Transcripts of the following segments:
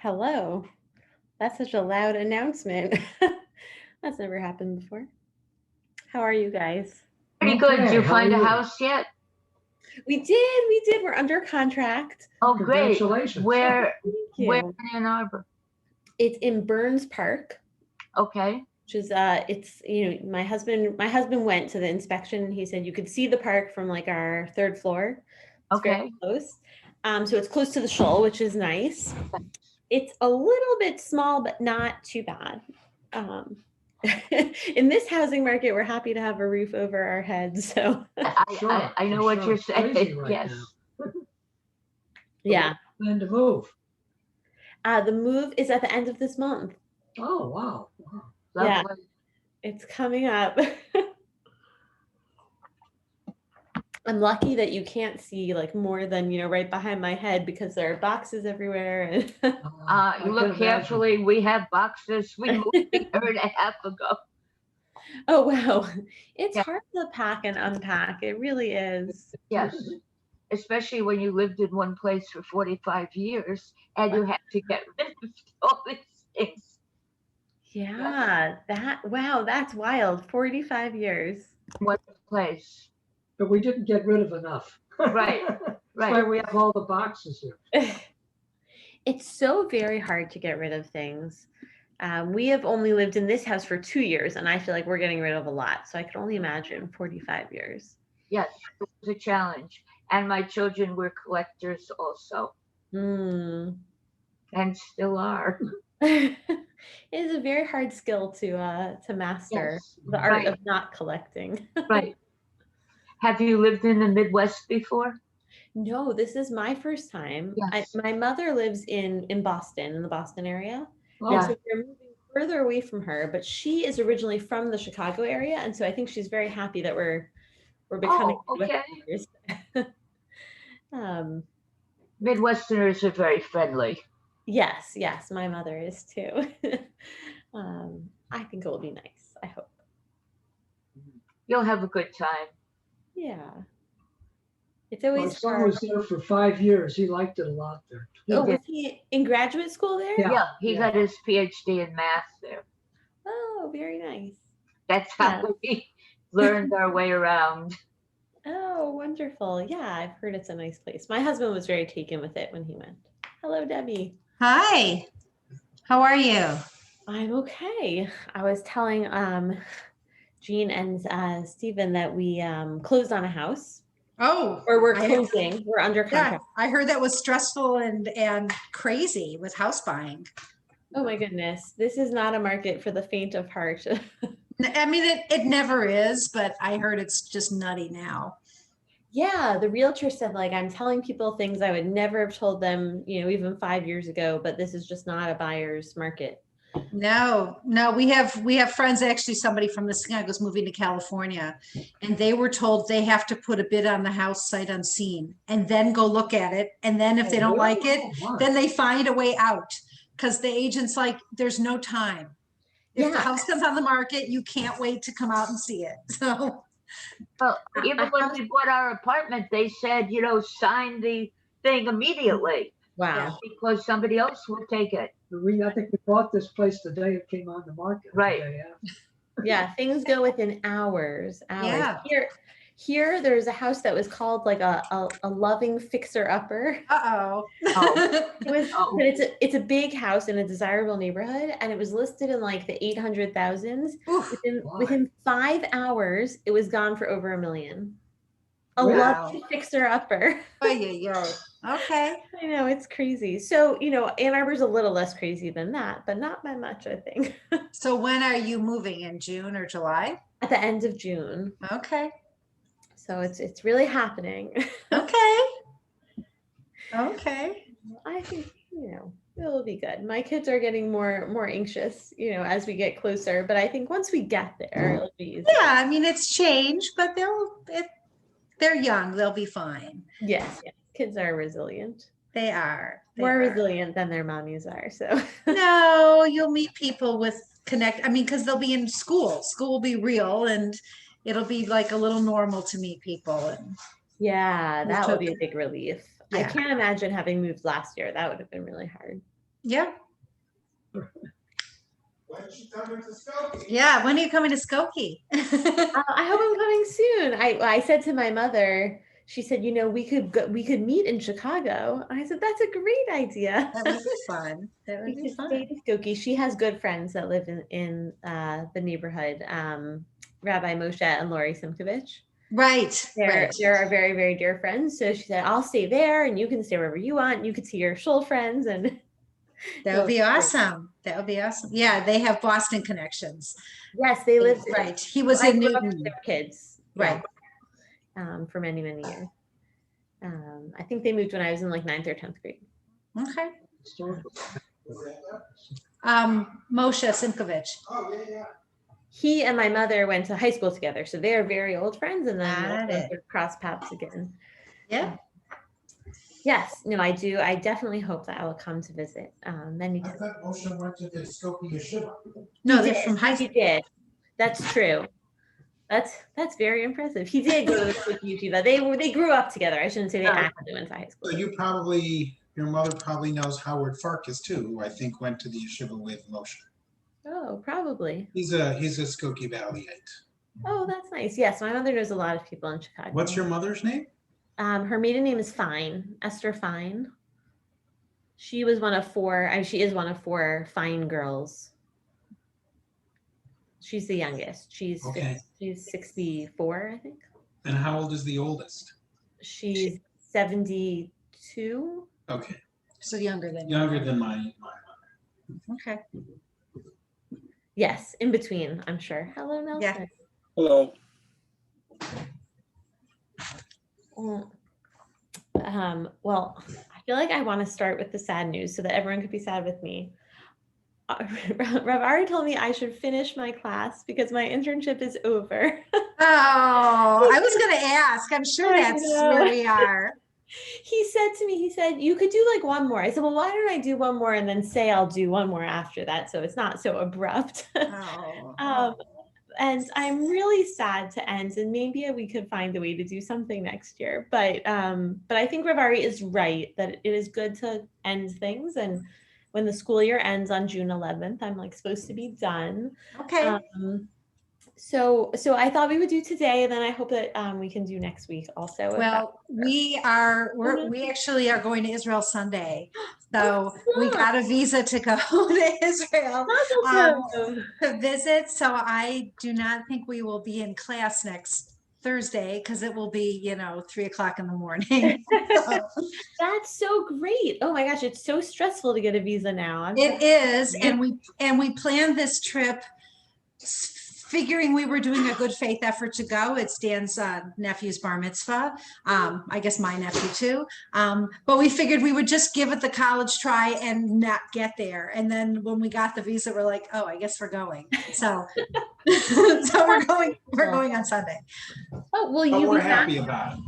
Hello. That's such a loud announcement. That's never happened before. How are you guys? Pretty good. Did Okay, you how are find a you? house yet? We did. We're under contract. Oh, great. Congratulations. Where Thank where you. in Ann Arbor? It's in Burns Park, Okay. which is it's my husband went to the inspection and he said you could see the park from like our third floor. It's very Okay. close. So it's close to the shoal, which is nice. It's a little bit small, but not too bad. Um, in this housing market, we're happy to have a roof over our heads. So I For know what sure. you're It's crazy saying. right Yes. now. yeah, Plan to move. the move is at the end of this month. Oh, wow. Wow. Yeah, Lovely. it's coming up. I'm lucky that you can't see like more than right behind my head because there are boxes everywhere. And I You can look imagine. carefully. We have boxes. We moved a year and a half ago. oh wow, it's Yeah. hard to pack and unpack. It really is. Yes. Especially when you lived in one place for 45 years and you had to get rid of all these things. Yeah, that's wild. 45 years. One place. But we didn't get rid of enough. Right. That's Right. why we have all the boxes here. It's so very hard to get rid of things. We have only lived in this house for 2 years, and I feel like we're getting rid of a lot. So I can only imagine 45 years. Yes. It was a challenge. And my children were collectors also Hmm. and still are. It is a very hard skill to master, Yes. the art Right. of not collecting. Right. Have you lived in the Midwest before? No, this is my first time. Yes. My mother lives in Boston, in the Boston area. And Yeah. so we're moving further away from her, but she is originally from the Chicago area, and so I think she's very happy that we're becoming Oh, okay. Midwesterners. um, Midwesterners are very friendly. yes, my mother is too. I think it will be nice. I hope. You'll have a good time. Yeah, it's My always son hard. was there for 5 years. He liked it a lot there. Oh, did. was he in graduate school there? Yeah. Yeah, he Yeah. got his PhD in math there. Oh, very nice. That's Yeah. how we learned our way around. Oh, wonderful. Yeah, I've heard it's a nice place. My husband was very taken with it when he went. Hello, Debbie. Hi, how are you? I'm okay. I was telling Jean and Stephen that we closed on a house, Oh, or we're I have- closing. We're under yeah, contract. I heard that was stressful and crazy with house buying. Oh my goodness. This is not a market for the faint of heart. I mean, it never is, but I heard it's just nutty now. Yeah, the realtor said, like, I'm telling people things I would never have told them, even 5 years ago, but this is just not a buyer's market. No, we have friends, actually somebody from the synagogue is moving to California, and they were told they have to put a bid on the house sight unseen and then go look at it. And then if they don't like it, Oh, my. then they find a way out because the agent's like, there's no time. If the Yeah. house comes on the market, you can't wait to come out and see it. So Well, even when we bought our apartment, they said, sign the thing immediately Wow. because somebody else will take it. I think we bought this place the day it came on the market. Right. The day after. Yeah, things go within hours. Yeah. Here, there's a house that was called like a loving fixer-upper. oh. It was, Oh. but it's a big house in a desirable neighborhood, and it was listed in like the 800,000s. Oof. Within 5 hours, it was gone for over $1 million. A Wow. loving fixer-upper. Okay. I know, it's crazy. So, Ann Arbor's a little less crazy than that, but not by much, I think. So when are you moving, in June or July? At the end of June. Okay. So it's really happening. Okay. Okay. I think, it'll be good. My kids are getting more anxious, as we get closer, but I think once we get there, it'll be easy. Yeah, I mean it's changed, but they're young. They'll be fine. Yes. Kids are resilient. They are. More resilient than their mommies are. So No, you'll meet people with connect. I mean, because they'll be in school. School will be real, and it'll be like a little normal to meet people. And yeah, that would be a big relief. I Yeah. can't imagine having moved last year. That would have been really hard. Yeah. When's she coming to Skokie? Yeah. When are you coming to Skokie? I hope I'm coming soon. I said to my mother, she said, you know, we could meet in Chicago. I said, that's a great idea. That would be fun. That We would be could fun. stay in Skokie. She has good friends that live in the neighborhood. Rabbi Moshe and Lori Simkovich. Right. Right. They're our very, very dear friends. So she said, I'll stay there and you can stay wherever you want. You could see your shul friends and That would be awesome. That would be awesome. Yeah, they have Boston connections. yes, they lived Right. He was I in grew up with Newton. their kids. Right. For many, many years. I think they moved when I was in like 9th or 10th grade. Okay. Historical. Moshe Simkovich. Oh, yeah. He and my mother went to high school together, so they are very old friends, and then Got it. they'll cross paths again. Yeah. Yes, no, I do. I definitely hope that I will come to visit many I times. thought Moshe went to the Skokie Yeshiva. No, He they're did. from high He school. did. That's true. That's very impressive. He did go to the Skokie yeshiva. They grew up together. I shouldn't say they actually went to high school. So your mother probably knows Howard Farkas too, who I think went to the yeshiva with Moshe. Oh, probably. He's a Skokie Valleyite. Oh, that's nice. Yes, my mother knows a lot of people in Chicago. What's your mother's name? Her maiden name is Fine, Esther Fine. She was one of four. She is one of four Fine girls. She's the youngest. She's 64, I think. And how old is the oldest? She's 72. Okay, So younger than younger than my mother. Okay. Yes, in between, I'm sure. Hello, Nelson. Yeah. Hello. Well, I feel like I want to start with the sad news so that everyone could be sad with me. Rav Ari told me I should finish my class because my internship is over. Oh, I was going to ask. I'm sure I that's know. where we are. He said to me, he said, you could do like one more. I said, well, why don't I do one more and then say I'll do one more after that so it's not so abrupt. Oh. And I'm really sad to end, and maybe we could find a way to do something next year. But I think Rav Ari is right that it is good to end things. And when the school year ends on June 11th, I'm like supposed to be done. Okay. So I thought we would do today, and then I hope that we can do next week also. Well, we actually are going to Israel Sunday. So we got a visa to go to Israel to visit. So I do not think we will be in class next Thursday because it will be, 3:00 in the morning. That's so great. Oh my gosh, it's so stressful to get a visa now. It is. And we planned this trip figuring we were doing a good faith effort to go. It's Dan's nephew's bar mitzvah. I guess my nephew too. But we figured we would just give it the college try and not get there. And then when we got the visa, we're like, oh, I guess we're going. So, we're going on Sunday. Oh, But we're happy about it.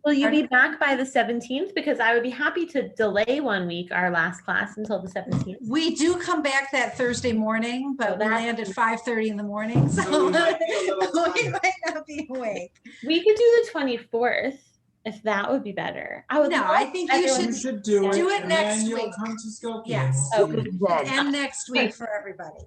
Will you be back by the 17th? Because I would be happy to delay 1 week our last class until the 17th. We do come back that Thursday morning, but we land at 5:30 in the morning. So So we might be a little we tired. might not be awake. We could do the 24th if that would be better. I would. No, love I think you everyone- You should should do it. Do it and next then you'll week. come to Skokie. Yes. Oh, and next week for everybody.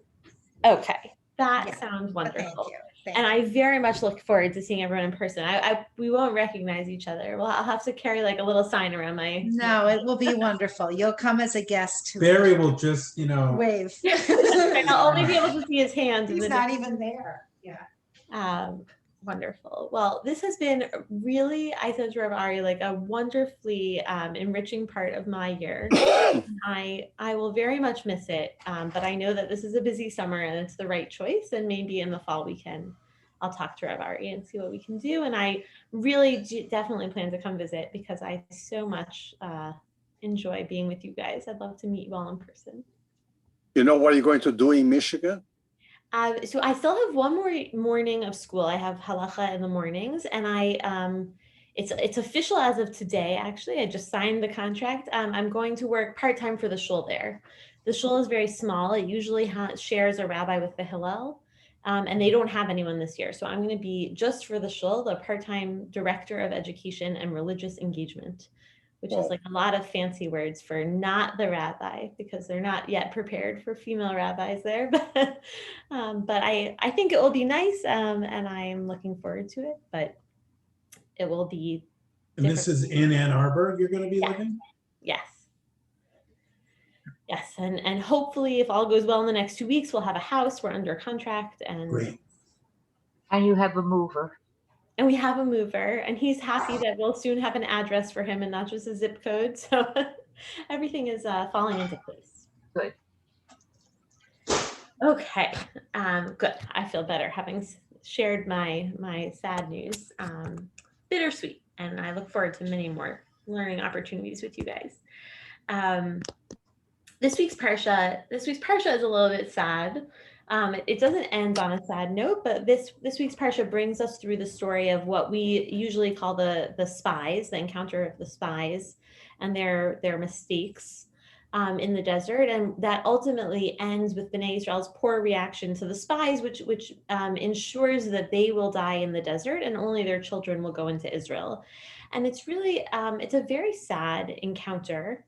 Okay, that Yeah, sounds But thank wonderful. you. Thank And you. I very much look forward to seeing everyone in person. We won't recognize each other. Well, I'll have to carry like a little sign around my. No, it will be wonderful. You'll come as a guest who Barry will just, wave. I'll only be able to see his hand. in He's the not even there. Yeah. Wonderful. Well, this has been really, I said to Rav Ari, like a wonderfully enriching part of my year. I will very much miss it, but I know that this is a busy summer and it's the right choice. And maybe in the fall I'll talk to Rav Ari and see what we can do. And I really definitely plan to come visit because I so much enjoy being with you guys. I'd love to meet you all in person. You know what you're going to do in Michigan? So I still have one more morning of school. I have halacha in the mornings, and it's official as of today. Actually, I just signed the contract. I'm going to work part-time for the shul there. The shul is very small. It usually shares a rabbi with the Hillel, and they don't have anyone this year. So I'm going to be just for the shul, the part-time director of education and religious engagement, which is Well- like a lot of fancy words for not the rabbi, because they're not yet prepared for female rabbis there. But I think it will be nice, and I'm looking forward to it. But it will be And this is in Ann Arbor you're going to be Yeah. living? yes. Yes, and hopefully, if all goes well in the next 2 weeks, we'll have a house. We're under contract, and Great. And you have a mover. we have a mover, and he's happy that we'll soon have an address for him and not just a zip code. So everything is falling into place. Good. Okay, good. I feel better having shared my sad news. Bittersweet, and I look forward to many more learning opportunities with you guys. This week's Parsha is a little bit sad. It doesn't end on a sad note, but this week's Parsha brings us through the story of what we usually call the spies, the encounter of the spies and their mistakes in the desert, and that ultimately ends with Bnei Israel's poor reaction to the spies, which ensures that they will die in the desert and only their children will go into Israel. And it's really it's a very sad encounter.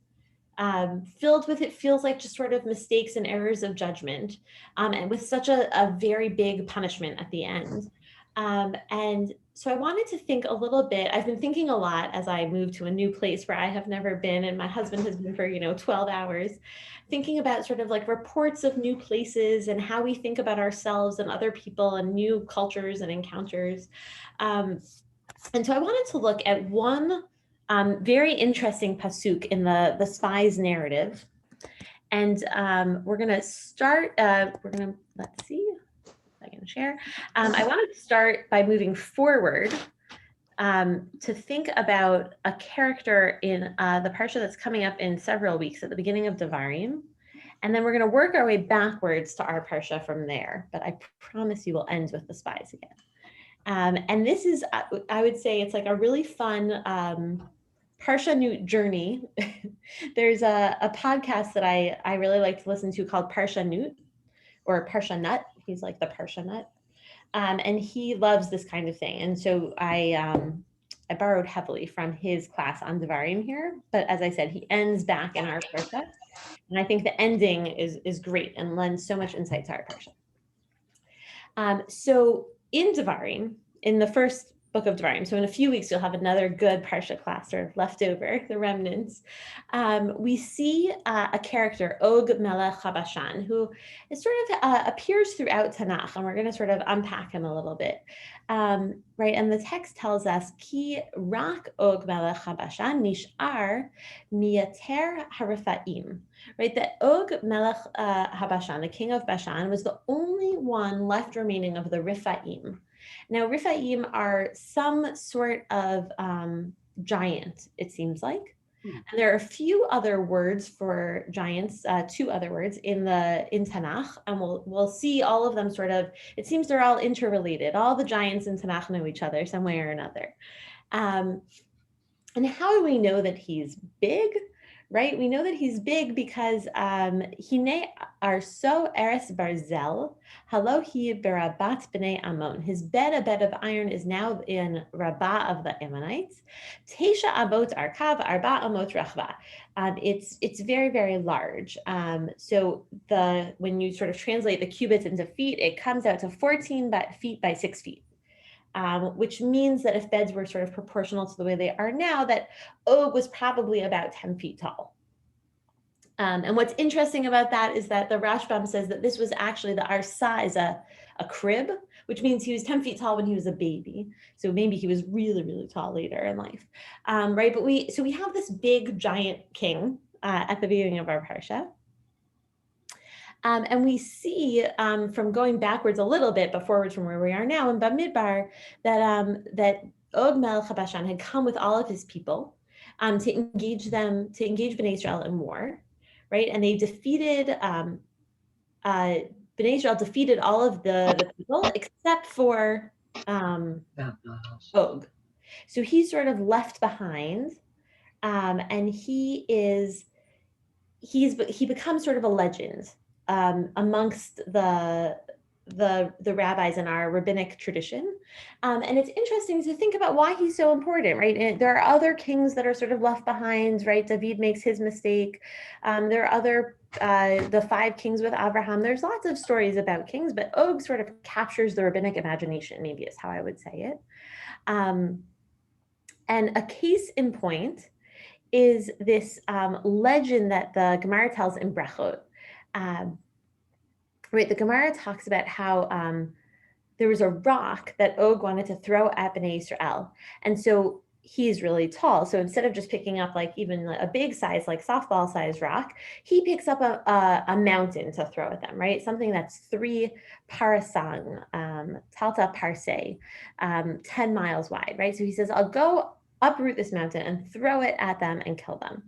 Filled with, it feels like, just sort of mistakes and errors of judgment, and with such a very big punishment at the end. And so I wanted to think a little bit. I've been thinking a lot as I moved to a new place where I have never been, and my husband has been for 12 hours, thinking about sort of like reports of new places and how we think about ourselves and other people and new cultures and encounters. And so I wanted to look at one very interesting pasuk in the spies narrative. And we're going to start, let's see if I can share. I want to start by moving forward to think about a character in the Parsha that's coming up in several weeks at the beginning of Devarim. And then we're going to work our way backwards to our Parsha from there. But I promise you we'll end with the spies again. And this is, I would say, it's like a really fun Parsha Nut journey. There's a podcast that I really like to listen to called Parsha Nut, or Parsha Nut. He's like the Parsha Nut. And he loves this kind of thing. And so I borrowed heavily from his class on Devarim here. But as I said, he ends back in our Parsha. And I think the ending is great and lends so much insight to our Parsha. So in Devarim, in the first book of Devarim, so in a few weeks, you'll have another good Parsha class sort of left over, the remnants. We see a character, Og Melech HaBashan, who is sort of appears throughout Tanakh, and we're going to sort of unpack him a little bit. Right, and the text tells us, Ki rak Og Melech HaBashan nish'ar miyater harifaim. Right, that Og Melech HaBashan, the king of Bashan, was the only one left remaining of the Rifaim. Now, Rifaim are some sort of giant, it seems like. And there are a few other words for giants, 2 other words in Tanakh, and we'll see all of them sort of. It seems they're all interrelated. All the giants in Tanakh know each other some way or another. And how do we know that he's big? Right, we know that he's big because Hine arso eres barzel halo hi berabat bnei Ammon. His bed, a bed of iron, is now in Rabbah of the Ammonites. Teisha abot arkav arba amot rachva. It's very, very large. So when you sort of translate the cubits into feet, it comes out to 14 feet by 6 feet. Which means that if beds were sort of proportional to the way they are now, that Og was probably about 10 feet tall. And what's interesting about that is that the Rashbam says that this was actually, the arsa is a crib, which means he was 10 feet tall when he was a baby. So maybe he was really, really tall later in life. Right, but we have this big giant king at the beginning of our Parsha. And we see from going backwards a little bit, but forwards from where we are now in Bamidbar, that Og Melech HaBashan had come with all of his people to engage Bnei Israel in war, right? And they defeated, Bnei Israel defeated all of the people except for Og. So he's sort of left behind, and he becomes sort of a legend amongst the the rabbis in our rabbinic tradition. And it's interesting to think about why he's so important, right? And there are other kings that are sort of left behind, right? David makes his mistake. There are other, the 5 kings with Abraham. There's lots of stories about kings, but Og sort of captures the rabbinic imagination, maybe is how I would say it. And a case in point is this legend that the Gemara tells in Brechot. Right, the Gemara talks about how there was a rock that Og wanted to throw at Bnei Israel. And so he's really tall. So instead of just picking up like even a big size, like softball size rock, he picks up a mountain to throw at them, right? Something that's 3 parasang, talta parse, 10 miles wide, right? So he says, I'll go uproot this mountain and throw it at them and kill them.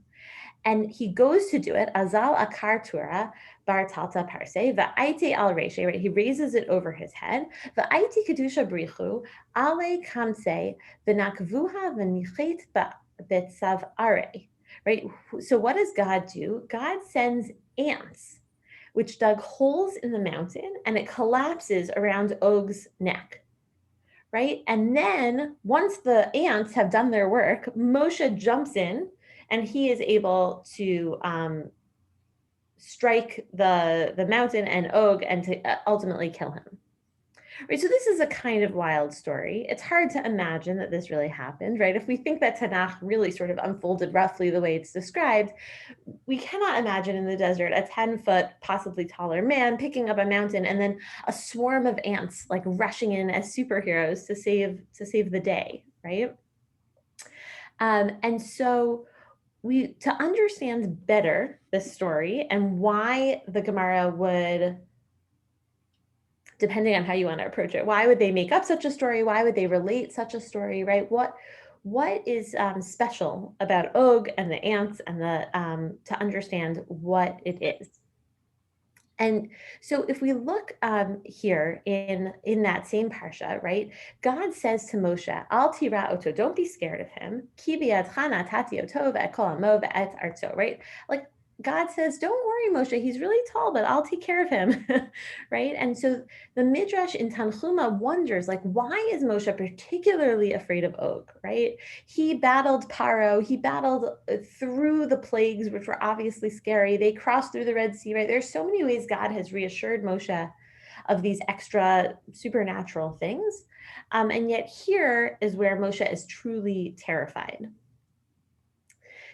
And he goes to do it, azal akar tura bar talta parse, va'aite al reshe, right? He raises it over his head, va'aite kedusha brichu, ale kamse, v'nakvuha v'nichet betsav are, right? So what does God do? God sends ants, which dug holes in the mountain, and it collapses around Og's neck. Right? And then once the ants have done their work, Moshe jumps in and he is able to strike the mountain and Og and to ultimately kill him. Right, so this is a kind of wild story. It's hard to imagine that this really happened, right? If we think that Tanakh really sort of unfolded roughly the way it's described, we cannot imagine in the desert a 10-foot, possibly taller man picking up a mountain and then a swarm of ants like rushing in as superheroes to save the day, right? And so to understand better this story and why the Gemara would, depending on how you want to approach it, why would they make up such a story? Why would they relate such a story, right? What is special about Og and the ants and to understand what it is? And so if we look here in that same Parsha, right, God says to Moshe, Al tira oto, don't be scared of him. Ki biyadcha natati oto ve'kol amo ve'et artzo, right? Like God says, don't worry, Moshe, he's really tall, but I'll take care of him, right? And so the Midrash in Tanchuma wonders, like, why is Moshe particularly afraid of Og, right? He battled Paro, he battled through the plagues, which were obviously scary. They crossed through the Red Sea, right? There's so many ways God has reassured Moshe of these extra supernatural things. And yet here is where Moshe is truly terrified.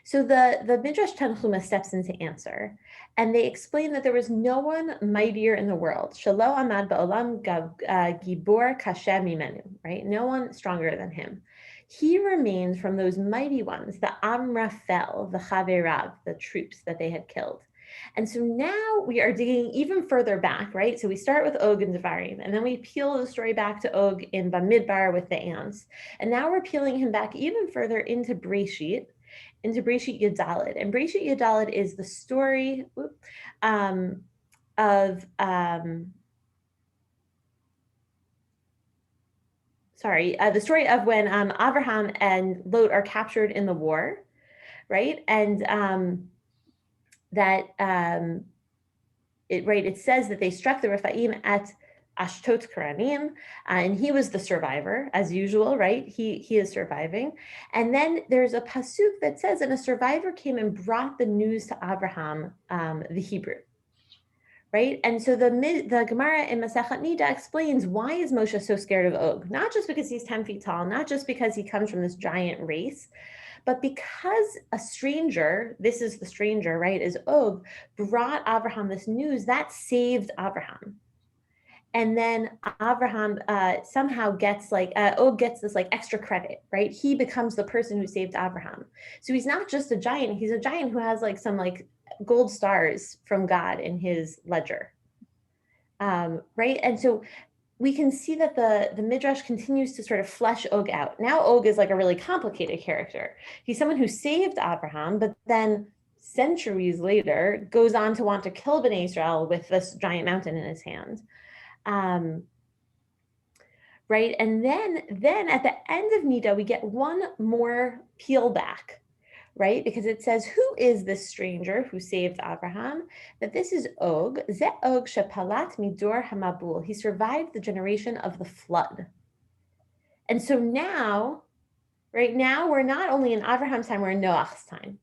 So the Midrash Tanchuma steps in to answer, and they explain that there was no one mightier in the world. Shelo amad ba'olam gibor kashem mimenu, right? No one stronger than him. He remains from those mighty ones, the Amraphel, the Chaverav, the troops that they had killed. And so now we are digging even further back, right? So we start with Og and Devarim, and then we peel the story back to Og in Bamidbar with the ants. And now we're peeling him back even further into Breshit Yudalid. And Breshit Yudalid is the story of the story of when Abraham and Lot are captured in the war, right? And it says that they struck the Rephaim at Ashtot Karanim, and he was the survivor, as usual, right? He is surviving. And then there's a pasuk that says, and a survivor came and brought the news to Abraham, the Hebrew, right? And so the Gemara in Masechet Nida explains, why is Moshe so scared of Og? Not just because he's 10 feet tall, not just because he comes from this giant race, but because a stranger, this is the stranger, right, is Og, brought Abraham this news, that saved Abraham. And then Abraham somehow gets Og gets this extra credit, right? He becomes the person who saved Abraham. So he's not just a giant, he's a giant who has some gold stars from God in his ledger, right? And so we can see that the Midrash continues to sort of flesh Og out. Now Og is a really complicated character. He's someone who saved Abraham, but then centuries later goes on to want to kill Bnei Israel with this giant mountain in his hand. Right, and then at the end of Nida, we get one more peel back, right? Because it says, who is this stranger who saved Abraham? That this is Og, ze Og shepalat midor hamabul. He survived the generation of the flood. And so now, right now, we're not only in Abraham's time, we're in Noach's time.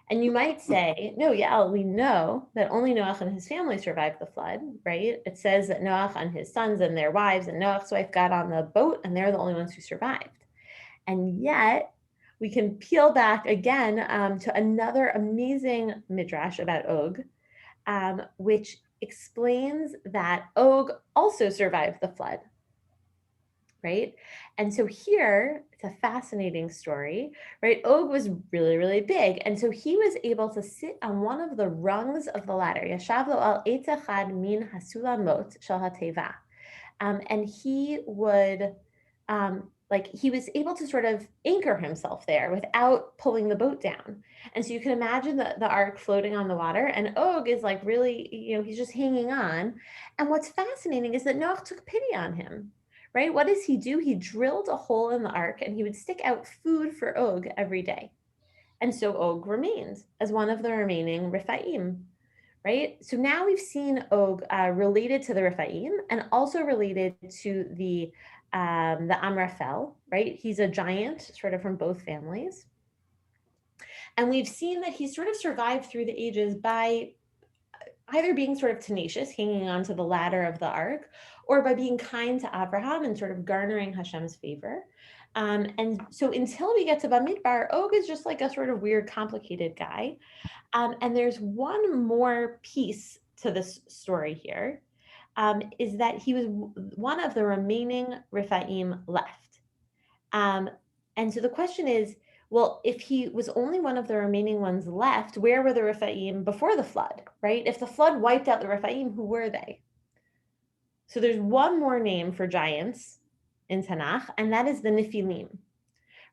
And you might say, no, Yael, we know that only Noach and his family survived the flood, right? It says that Noach and his sons and their wives and Noach's wife got on the boat and they're the only ones who survived. And yet we can peel back again to another amazing midrash about Og, which explains that Og also survived the flood. Right? And so here, it's a fascinating story, right? Og was really, really big. And so he was able to sit on one of the rungs of the ladder. Yashav lo al eitz echad min hasulamot shel hateva. And he would, he was able to sort of anchor himself there without pulling the boat down. And so you can imagine the ark floating on the water, and Og is like really, he's just hanging on. And what's fascinating is that Noach took pity on him. Right? What does he do? He drilled a hole in the ark and he would stick out food for Og every day. And so Og remained as one of the remaining Rephaim, right? So now we've seen Og related to the Rephaim and also related to the Amraphel, right? He's a giant sort of from both families. And we've seen that he sort of survived through the ages by either being sort of tenacious, hanging on to the ladder of the ark, or by being kind to Abraham and sort of garnering Hashem's favor. And so until we get to Bamidbar, Og is just like a sort of weird, complicated guy. And there's one more piece to this story here, is that he was one of the remaining Rephaim left. And so the question is, well, if he was only one of the remaining ones left, where were the Rephaim before the flood, right? If the flood wiped out the Rephaim, who were they? So there's one more name for giants in Tanakh, and that is the Nifilim,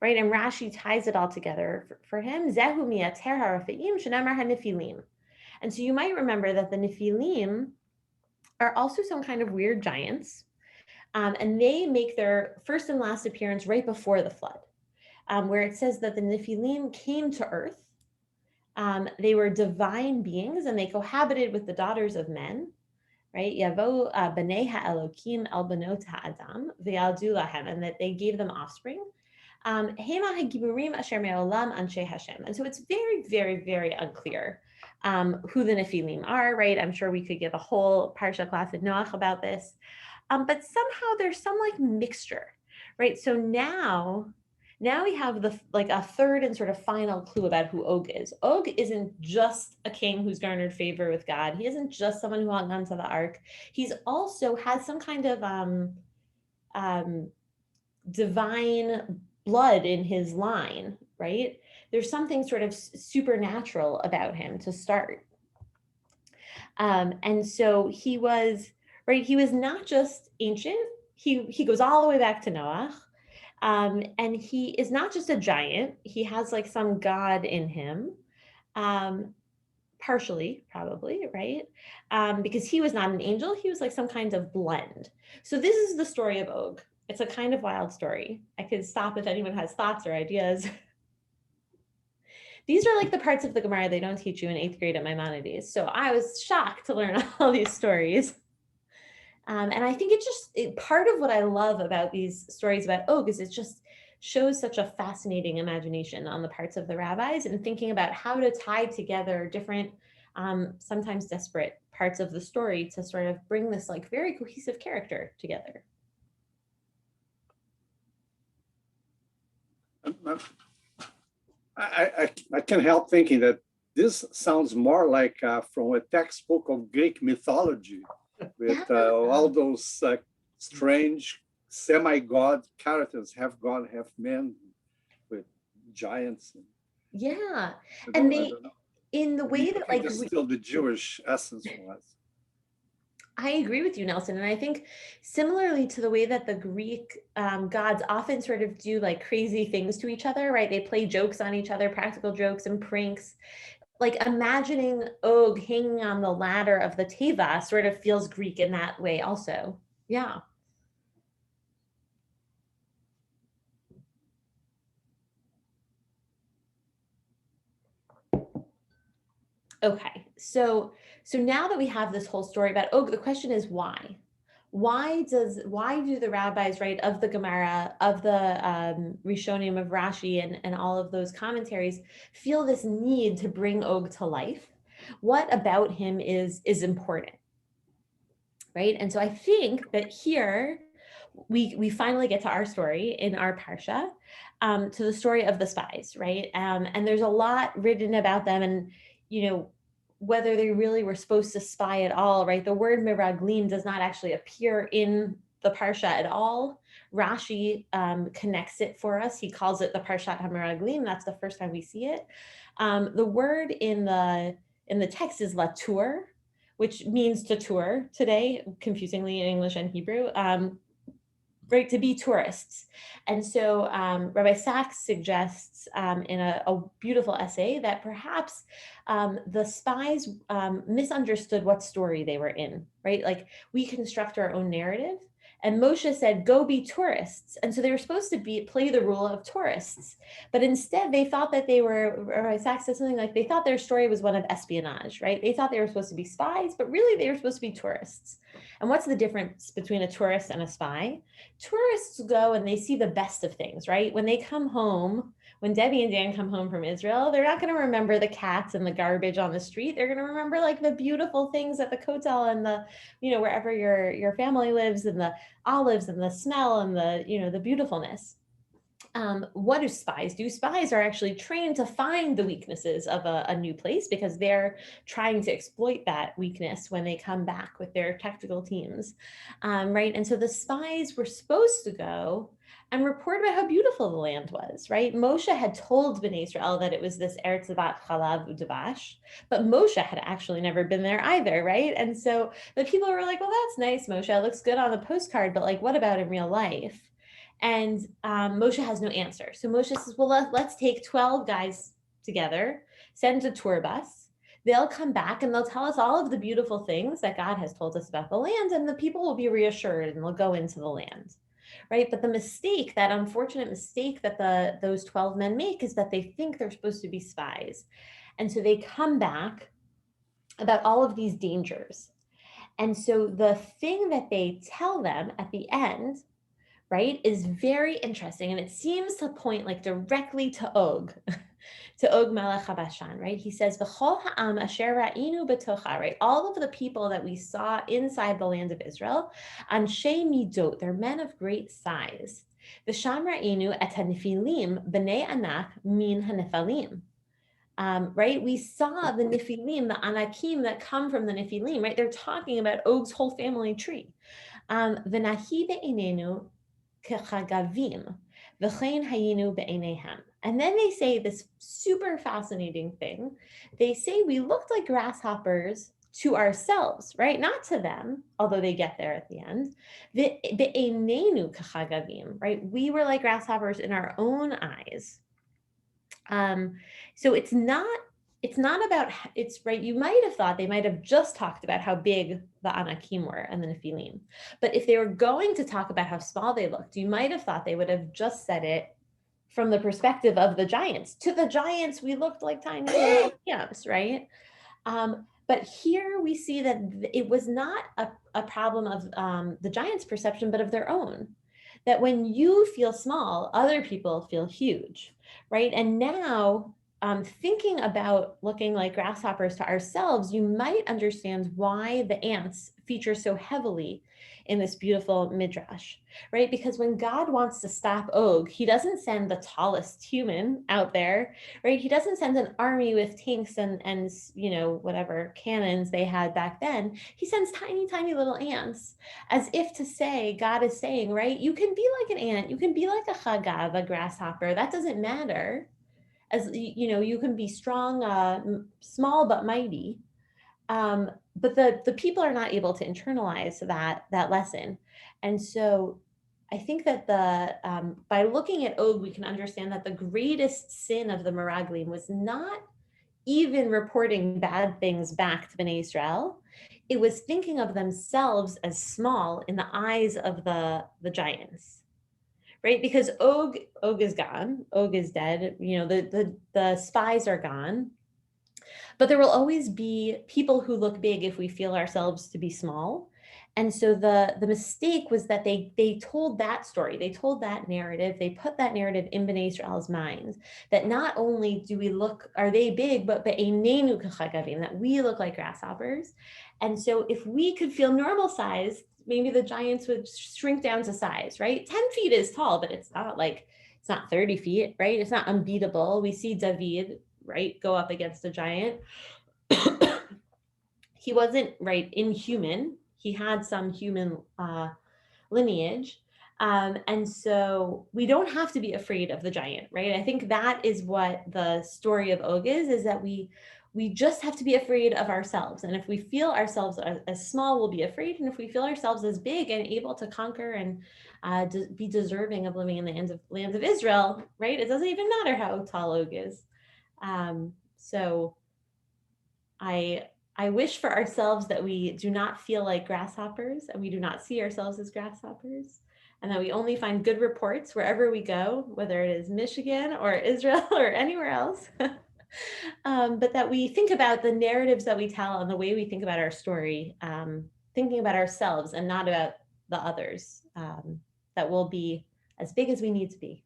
right? And Rashi ties it all together for him. Zehu miyater ha'Rephaim shenamar ha'Nifilim. And so you might remember that the Nifilim are also some kind of weird giants, and they make their first and last appearance right before the flood. Where it says that the Nifilim came to earth. They were divine beings and they cohabited with the daughters of men, right? Yavo b'nei ha'elokim el benot ha'adam v'yaldu lahem, and that they gave them offspring. Hema ha'giburim asher me'olam anshe Hashem. And so it's very, very, very unclear who the Nifilim are, right? I'm sure we could give a whole Parsha class in Noach about this. But somehow there's some like mixture, right? So now we have a third and sort of final clue about who Og is. Og isn't just a king who's garnered favor with God. He isn't just someone who hung onto the ark. He's also has some kind of divine blood in his line, right? There's something sort of supernatural about him to start. And so he was not just ancient. He goes all the way back to Noach. And he is not just a giant. He has like some God in him, partially probably, right? Because he was not an angel. He was like some kind of blend. So this is the story of Og. It's a kind of wild story. I could stop if anyone has thoughts or ideas. These are like the parts of the Gemara they don't teach you in 8th grade at Maimonides. So I was shocked to learn all these stories. And I think part of what I love about these stories about Og is it just shows such a fascinating imagination on the parts of the rabbis and thinking about how to tie together different, sometimes desperate parts of the story to sort of bring this like very cohesive character together. I can't help thinking that this sounds more like from a textbook of Greek mythology with all those strange semi-god characters, half god, half man, with giants. Yeah, and they, in the way that like still the Jewish essence was. I agree with you, Nelson. And I think similarly to the way that the Greek gods often sort of do like crazy things to each other, right? They play jokes on each other, practical jokes and pranks. Like imagining Og hanging on the ladder of the Teva sort of feels Greek in that way also. Yeah. Okay, so now that we have this whole story about Og, the question is why? Why do the rabbis, right, of the Gemara, of the Rishonim, of Rashi, and all of those commentaries feel this need to bring Og to life? What about him is important, right? And so I think that here we finally get to our story in our Parsha, to the story of the spies, right? And there's a lot written about them, and whether they really were supposed to spy at all, right? The word miraglim does not actually appear in the Parsha at all. Rashi connects it for us. He calls it the Parshat HaMiraglim. That's the first time we see it. The word in the text is latur, which means to tour today, confusingly in English and Hebrew. Right, to be tourists. And so Rabbi Sachs suggests in a beautiful essay that perhaps the spies misunderstood what story they were in, right? Like, we construct our own narrative, and Moshe said, go be tourists. And so they were supposed to play the role of tourists, but instead they thought that Rabbi Sachs said something like, they thought their story was one of espionage, right? They thought they were supposed to be spies, but really they were supposed to be tourists. And what's the difference between a tourist and a spy? Tourists go and they see the best of things, right? When they come home, when Debbie and Dan come home from Israel, they're not going to remember the cats and the garbage on the street. They're going to remember like the beautiful things at the kotel and the, wherever your family lives, and the olives and the smell and the, the beautifulness. What do spies do? Spies are actually trained to find the weaknesses of a new place, because they're trying to exploit that weakness when they come back with their tactical teams, right? And so the spies were supposed to go and report about how beautiful the land was, right? Moshe had told Bnei Israel that it was this Eretz Zavat Chalav Udavash, but Moshe had actually never been there either, right? And so the people were like, well, that's nice, Moshe, it looks good on the postcard, but like, what about in real life? And Moshe has no answer. So Moshe says, well, let's take 12 guys together, send a tour bus. They'll come back and they'll tell us all of the beautiful things that God has told us about the land, and the people will be reassured and they'll go into the land, right? But the mistake, that unfortunate mistake that those 12 men make, is that they think they're supposed to be spies. And so they come back about all of these dangers. And so the thing that they tell them at the end, right, is very interesting, and it seems to point like directly to Og, to Og Melech HaBashan, right? He says, "V'chol ha'am asher ra'inu betocha," right? All of the people that we saw inside the land of Israel, Anshei Midot, they're men of great size. V'sham ra'inu et ha'Nifilim b'nei anak min ha'Nefalim. Right? We saw the Nifilim, the Anakim that come from the Nifilim, right? They're talking about Og's whole family tree. V'nahi be'inenu kechagavim v'chein hayinu be'enehem. And then they say this super fascinating thing. They say we looked like grasshoppers to ourselves, right? Not to them, although they get there at the end. Be'enenu kechagavim, right? We were like grasshoppers in our own eyes. So it's not about, it's right. You might have thought they might have just talked about how big the Anakim were and the Nefilim. But if they were going to talk about how small they looked, you might have thought they would have just said it from the perspective of the giants. To the giants, we looked like tiny little ants, right? But here we see that it was not a problem of the giants' perception, but of their own. That when you feel small, other people feel huge, right? And now, thinking about looking like grasshoppers to ourselves, you might understand why the ants feature so heavily in this beautiful midrash, right? Because when God wants to stop Og, he doesn't send the tallest human out there, right? He doesn't send an army with tanks and whatever cannons they had back then. He sends tiny, tiny little ants, as if to say, God is saying, right? You can be like an ant, you can be like a chagav, a grasshopper. That doesn't matter. As you can be strong, small but mighty. But the people are not able to internalize that lesson. And so I think that by looking at Og, we can understand that the greatest sin of the Meraglim was not even reporting bad things back to Bnei Israel. It was thinking of themselves as small in the eyes of the giants, right? Because Og is gone, Og is dead. The spies are gone. But there will always be people who look big if we feel ourselves to be small. And so the mistake was that they told that story, they told that narrative, they put that narrative in Bnei Israel's minds, that not only do we look, are they big, but be'einenu k'chagavim, that we look like grasshoppers. And so if we could feel normal size, maybe the giants would shrink down to size, right? 10 feet is tall, but it's not like, it's not 30 feet, right? It's not unbeatable. We see David, right, go up against a giant. He wasn't, right, inhuman. He had some human lineage. And so we don't have to be afraid of the giant, right? I think that is what the story of Og is that we just have to be afraid of ourselves. And if we feel ourselves as small, we'll be afraid. And if we feel ourselves as big and able to conquer and be deserving of living in the lands of Israel, right? It doesn't even matter how tall Og is. So I wish for ourselves that we do not feel like grasshoppers and we do not see ourselves as grasshoppers, and that we only find good reports wherever we go, whether it is Michigan or Israel or anywhere else. But that we think about the narratives that we tell and the way we think about our story, thinking about ourselves and not about the others, that will be as big as we need to be.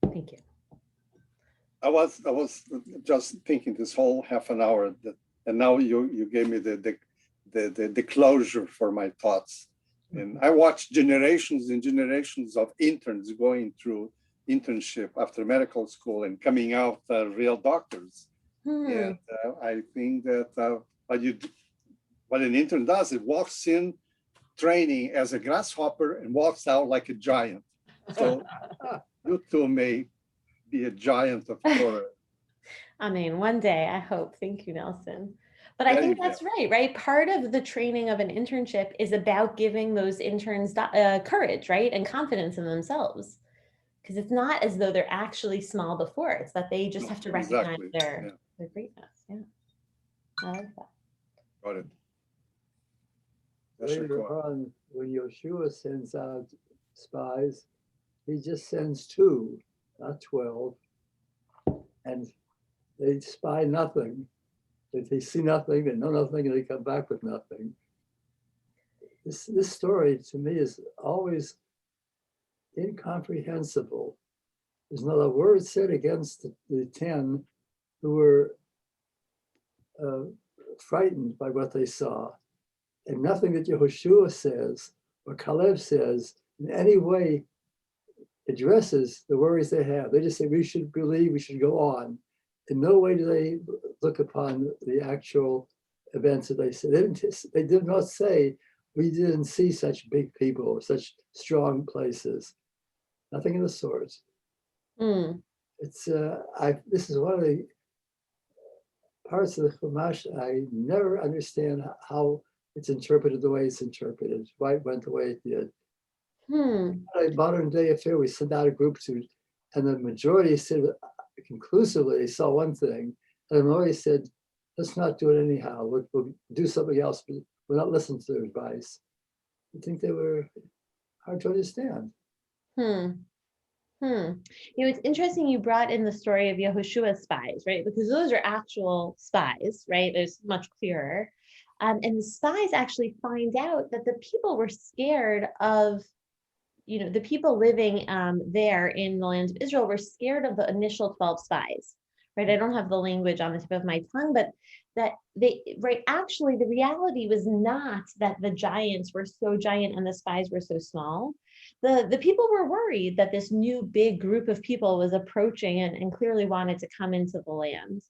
Thank you. I was just thinking this whole half an hour that, and now you gave me the closure for my thoughts. And I watched generations and generations of interns going through internship after medical school and coming out real doctors. And I think that what an intern does, it walks in training as a grasshopper and walks out like a giant. So you too may be a giant of Torah. I mean, one day, I hope. Thank you, Nelson. But I think that's right? Part of the training of an internship is about giving those interns courage, right? And confidence in themselves. Because it's not as though they're actually small before. It's that they just have to recognize their greatness. Yeah. I like that. Got it. Later on, when Yahushua sends out spies, he just sends 2, not 12, and they spy nothing. They see nothing, they know nothing, and they come back with nothing. This story to me is always incomprehensible. There's not a word said against the 10 who were frightened by what they saw, and nothing that Yahushua says or Caleb says in any way addresses the worries they have. They just say, we should believe, we should go on. In no way do they look upon the actual events that they said. They did not say, we didn't see such big people, such strong places. Nothing of the sort. It's this is one of the parts of the Chumash I never understand how it's interpreted the way it's interpreted, why it went the way it did. A modern day affair, we sent out a group to, and the majority said conclusively they saw one thing, and the minority said, let's not do it anyhow. We'll do something else, but we'll not listen to their advice. I think they were hard to understand. It's interesting you brought in the story of Yahushua Spies, right? Because those are actual spies, right? It's much clearer. And the spies actually find out that the people were scared of, the people living there in the land of Israel were scared of the initial 12 spies, right? I don't have the language on the tip of my tongue, but that actually the reality was not that the giants were so giant and the spies were so small. The people were worried that this new big group of people was approaching and clearly wanted to come into the land.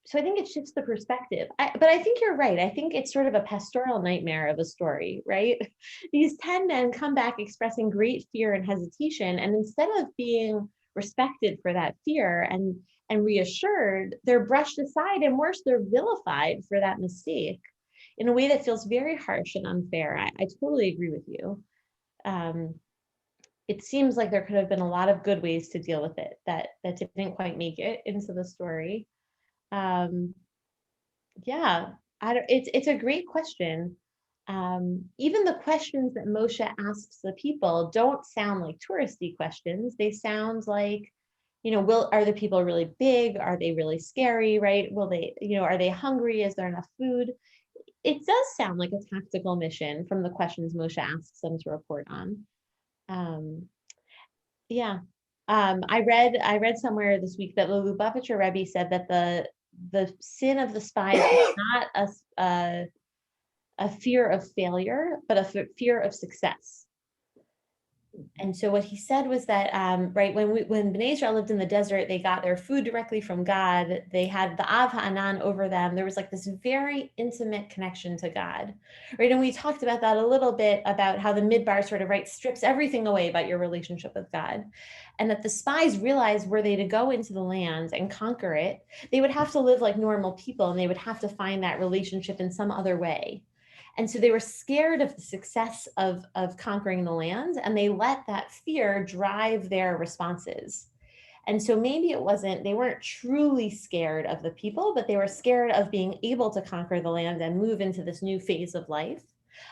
So I think it shifts the perspective. But I think you're right. I think it's sort of a pastoral nightmare of a story, right? These 10 men come back expressing great fear and hesitation, and instead of being respected for that fear and reassured, they're brushed aside, and worse, they're vilified for that mistake in a way that feels very harsh and unfair. I totally agree with you. It seems like there could have been a lot of good ways to deal with it that didn't quite make it into the story. It's a great question. even the questions that Moshe asks the people don't sound like touristy questions. They sound like, are the people really big? Are they really scary, right? Will they, are they hungry? Is there enough food? It does sound like a tactical mission from the questions Moshe asks them to report on. Yeah. I read somewhere this week that the Lubavitcher Rebbe said that the sin of the spies was not a fear of failure, but a fear of success. And so what he said was that, right, when Bnei Israel lived in the desert, they got their food directly from God. They had the Av Ha'anan over them. There was like this very intimate connection to God, right? And we talked about that a little bit, about how the Midbar sort of, right, strips everything away about your relationship with God. And that the spies realized, were they to go into the land and conquer it, they would have to live like normal people, and they would have to find that relationship in some other way. And so they were scared of the success of conquering the land, and they let that fear drive their responses. And so maybe they weren't truly scared of the people, but they were scared of being able to conquer the land and move into this new phase of life.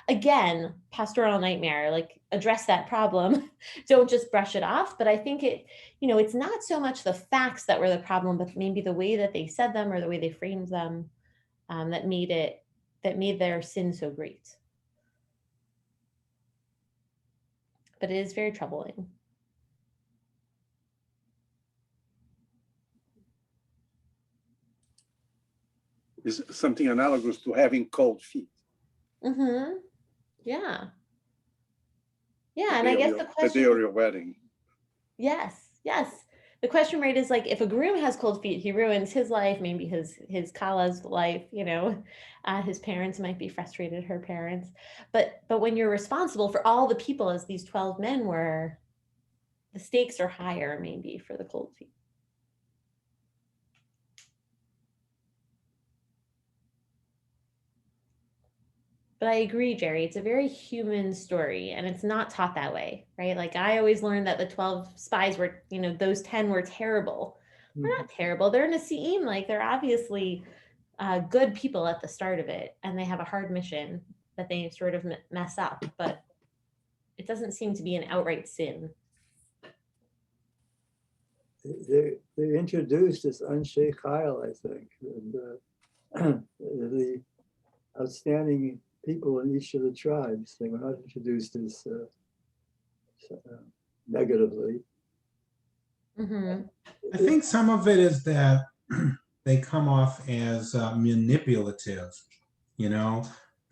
Again, pastoral nightmare, like, address that problem. Don't just brush it off. But I think it's not so much the facts that were the problem, but maybe the way that they said them or the way they framed them, that made their sin so great. But it is very troubling. Is something analogous to having cold feet. Mm-hmm. Yeah. Yeah, and I guess the The question, day of your wedding. yes. The question, right, is like, if a groom has cold feet, he ruins his life, maybe his Kala's life, his parents might be frustrated, her parents. But when you're responsible for all the people, as these 12 men were, the stakes are higher maybe for the cold feet. But I agree, Jerry, it's a very human story, and it's not taught that way, right? Like, I always learned that the 12 spies were, those 10 were terrible. They're not terrible. They're Nasi'im. Like, they're obviously good people at the start of it, and they have a hard mission that they sort of mess up, but it doesn't seem to be an outright sin. They introduced this Anshe Chayil, I think, and the outstanding people in each of the tribes. They were not introduced as negatively. Mm-hmm. I think some of it is that they come off as manipulative.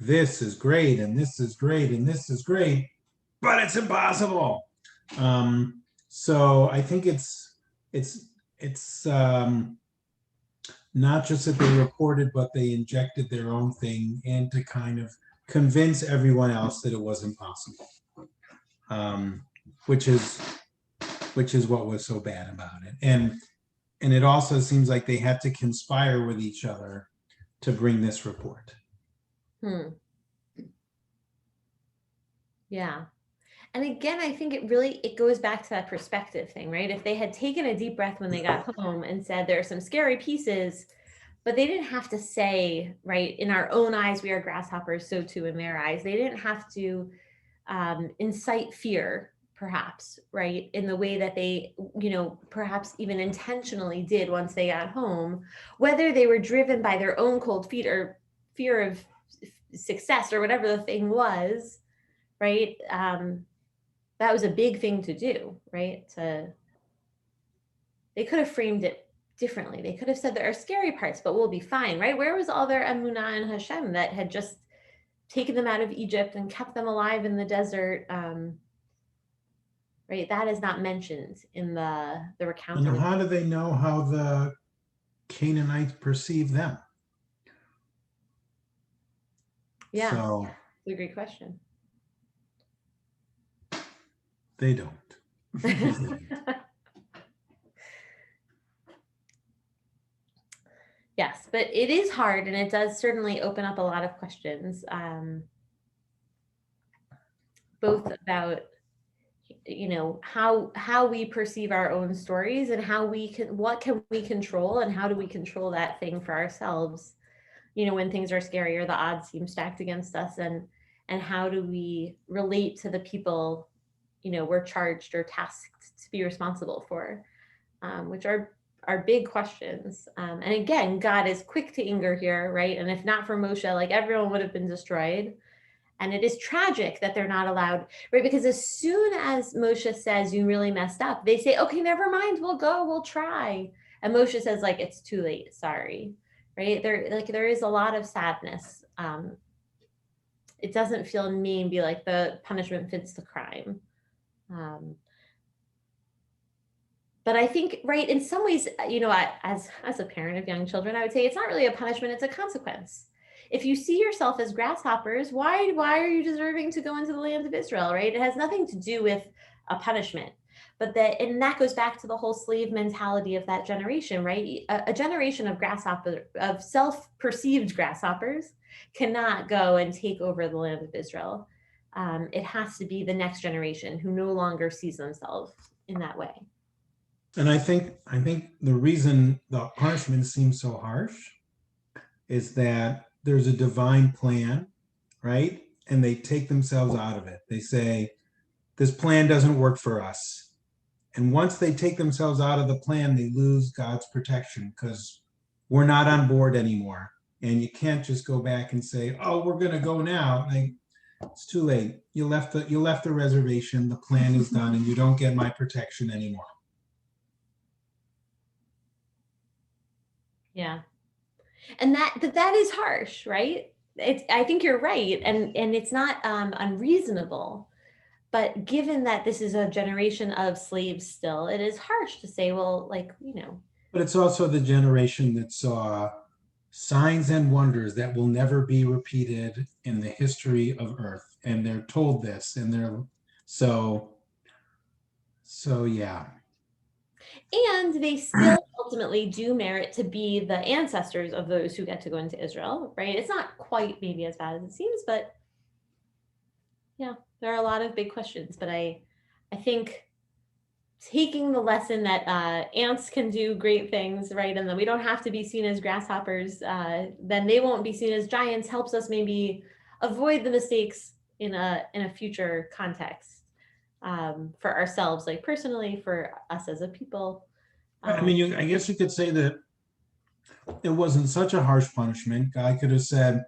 This is great, and this is great, and this is great, but it's impossible. So I think it's not just that they reported, but they injected their own thing and to kind of convince everyone else that it was impossible, which is what was so bad about it. And it also seems like they had to conspire with each other to bring this report. Yeah. And again, I think it goes back to that perspective thing, right? If they had taken a deep breath when they got home and said, there are some scary pieces, but they didn't have to say, right, in our own eyes, we are grasshoppers, so too in their eyes. They didn't have to incite fear, perhaps, right, in the way that they, perhaps even intentionally did once they got home, whether they were driven by their own cold feet or fear of success or whatever the thing was, right? That was a big thing to do, right? They could have framed it differently. They could have said there are scary parts, but we'll be fine, right? Where was all their emunah in Hashem that had just taken them out of Egypt and kept them alive in the desert? Right, that is not mentioned in the recounting. And how do they know how the Canaanites perceive them? Yeah, So it's a great question. they don't. Yes, but it is hard, and it does certainly open up a lot of questions, both about how we perceive our own stories and what can we control, and how do we control that thing for ourselves, when things are scary or the odds seem stacked against us. And and how do we relate to the people, we're charged or tasked to be responsible for, which are big questions. And again, God is quick to anger here, right? And if not for Moshe, like everyone would have been destroyed. And it is tragic that they're not allowed, right? Because as soon as Moshe says you really messed up, they say, okay, never mind, we'll go, we'll try. And Moshe says, like, it's too late, sorry, right? There is a lot of sadness. It doesn't feel mean, be like the punishment fits the crime. But I think, right, in some ways, as a parent of young children, I would say it's not really a punishment, it's a consequence. If you see yourself as grasshoppers, why are you deserving to go into the land of Israel, right? It has nothing to do with a punishment. And that goes back to the whole slave mentality of that generation, right? A generation of self-perceived grasshoppers cannot go and take over the land of Israel. It has to be the next generation who no longer sees themselves in that way. And I think the reason the punishment seems so harsh is that there's a divine plan, right? And they take themselves out of it. They say, this plan doesn't work for us. And once they take themselves out of the plan, they lose God's protection because we're not on board anymore. And you can't just go back and say, oh, we're going to go now. Like, it's too late. You left the reservation. The plan is done and you don't get my protection anymore. Yeah. And that is harsh, right? I think you're right. And it's not unreasonable. But given that this is a generation of slaves still, it is harsh to say, well, But it's also the generation that saw signs and wonders that will never be repeated in the history of Earth. And they're told this, and they're so yeah. And they still ultimately do merit to be the ancestors of those who get to go into Israel, right? It's not quite maybe as bad as it seems, but yeah, there are a lot of big questions. But I think taking the lesson that ants can do great things, right? And then we don't have to be seen as grasshoppers, then they won't be seen as giants, helps us maybe avoid the mistakes in a future context. For ourselves, like personally, for us as a people. I mean, I guess you could say that it wasn't such a harsh punishment. God could have said,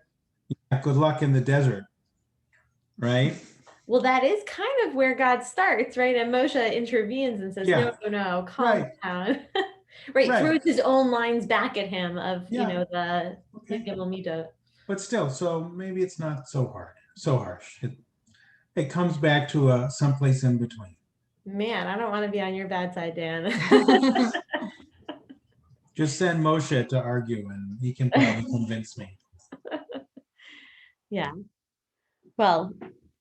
yeah, good luck in the desert, right? Well, that is kind of where God starts, right? And Moshe intervenes and says, Yeah. no, calm down. Right, throws his own lines back at him of, the Gimel Midot. But still, so maybe it's not so harsh. It comes back to someplace in between. Man, I don't want to be on your bad side, Dan. Just send Moshe to argue and he can probably convince me. Yeah. Well,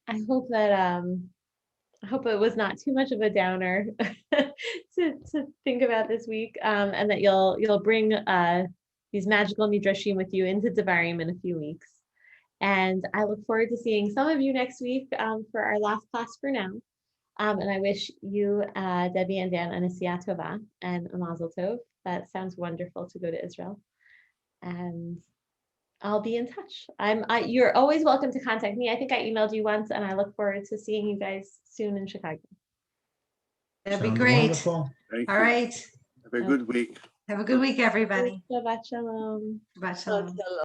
I hope it was not too much of a downer to think about this week, and that you'll bring these magical midrashim with you into Devarim in a few weeks. And I look forward to seeing some of you next week for our last class for now. And I wish you, Debbie and Dan, a Nesiya Tova and a Mazel Tov. That sounds wonderful to go to Israel. And I'll be in touch. You're always welcome to contact me. I think I emailed you once, and I look forward to seeing you guys soon in Chicago. That'd be Sounds great. wonderful. Thank All you. right. Have a good week. Have a good week, everybody. Shabbat shalom. Shabbat shalom.